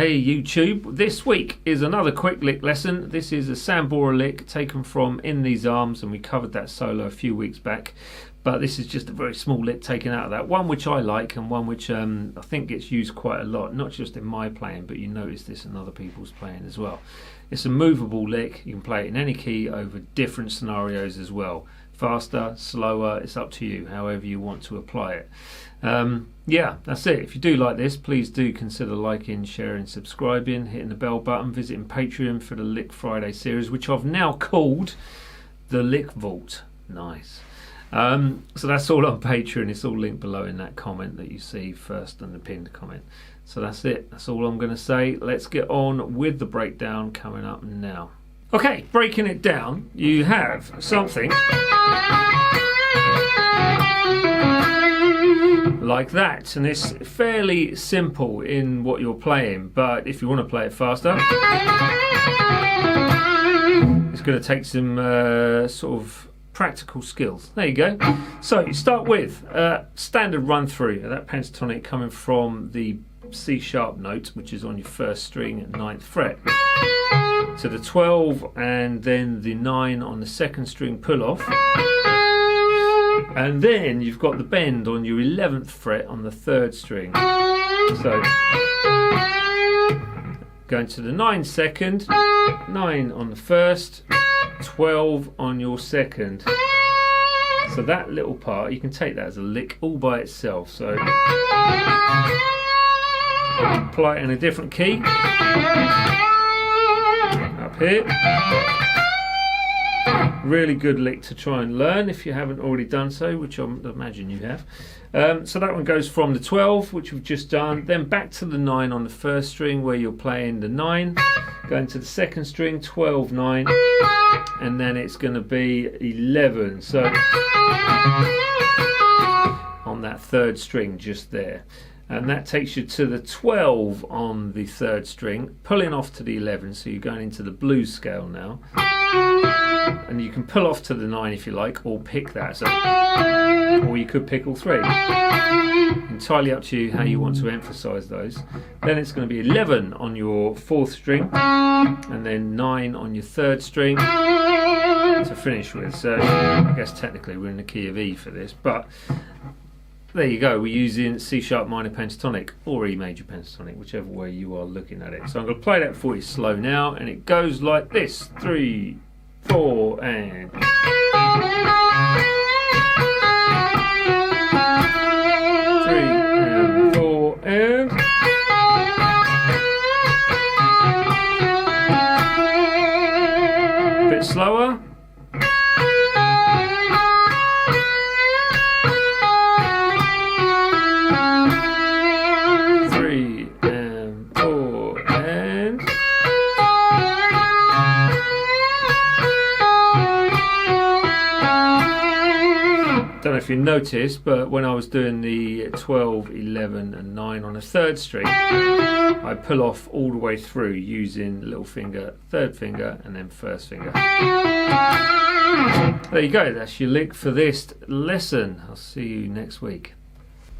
Hey YouTube, this week is another quick lick lesson. This is a Sambora lick taken from In These Arms, and we covered that solo a few weeks back. But this is just a very small lick taken out of that. One which I like and one which I think gets used quite a lot, not just in my playing, but you notice this in other people's playing as well. It's a movable lick. You can play it in any key over different scenarios as well. Faster, slower, it's up to you, however you want to apply it. Yeah, that's it. If you do like this, please do consider liking, sharing, subscribing, hitting the bell button, visiting Patreon for the Lick Friday series, which I've now called the Lick Vault. Nice. So that's all on Patreon. It's all linked below in that comment that you see first and the pinned comment. So that's it. That's all I'm going to say. Let's get on with the breakdown coming up now. Okay, breaking it down, you have something like that, and it's fairly simple in what you're playing, but if you want to play it faster, it's going to take some sort of practical skills. There you go. So you start with standard run through that pentatonic coming from the C sharp note, which is on your first string at 9th fret, to the 12 and then the 9 on the second string pull off, and then you've got the bend on your 11th fret on the 3rd string. So going to the 9 second, 9 on the 1st, 12 on your 2nd. So that little part, you can take that as a lick all by itself. So apply it in a different key. Up here. Really good lick to try and learn if you haven't already done so, which I imagine you have. So that one goes from the 12, which we've just done, then back to the 9 on the first string where you're playing the 9, going to the second string, 12, 9, and then it's going to be 11. So on that 3rd string just there. And that takes you to the 12 on the 3rd string, pulling off to the 11, so you're going into the blues scale now. And you can pull off to the 9 if you like, or pick that. So, or you could pick all three. Entirely up to you how you want to emphasise those. Then it's going to be 11 on your 4th string, and then 9 on your 3rd string to finish with. So I guess technically we're in the key of E for this, but there you go, we're using C sharp minor pentatonic or E major pentatonic, whichever way you are looking at it. So I'm going to play that for you slow now, and it goes like this: 3, 4, and 3 and 4 and a bit slower. Don't know if you noticed, but when I was doing the 12, 11 and 9 on a 3rd string, I pull off all the way through using little finger, 3rd finger and then 1st finger. There you go, that's your lick for this lesson. I'll see you next week.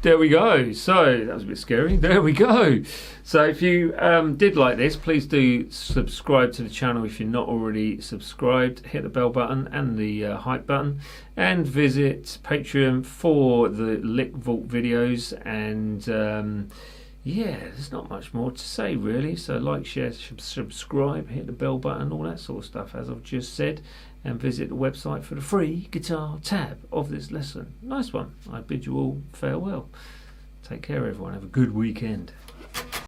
There we go. So that was a bit scary. There we go. So if you did like this, please do subscribe to the channel if you're not already subscribed. Hit the bell button and the hype button, and visit Patreon for the Lick Vault videos. And yeah, there's not much more to say really. So like, share, subscribe, hit the bell button, all that sort of stuff as I've just said, and visit the website for the free guitar tab of this lesson. Nice one. I bid you all farewell. Take care everyone. Have a good weekend.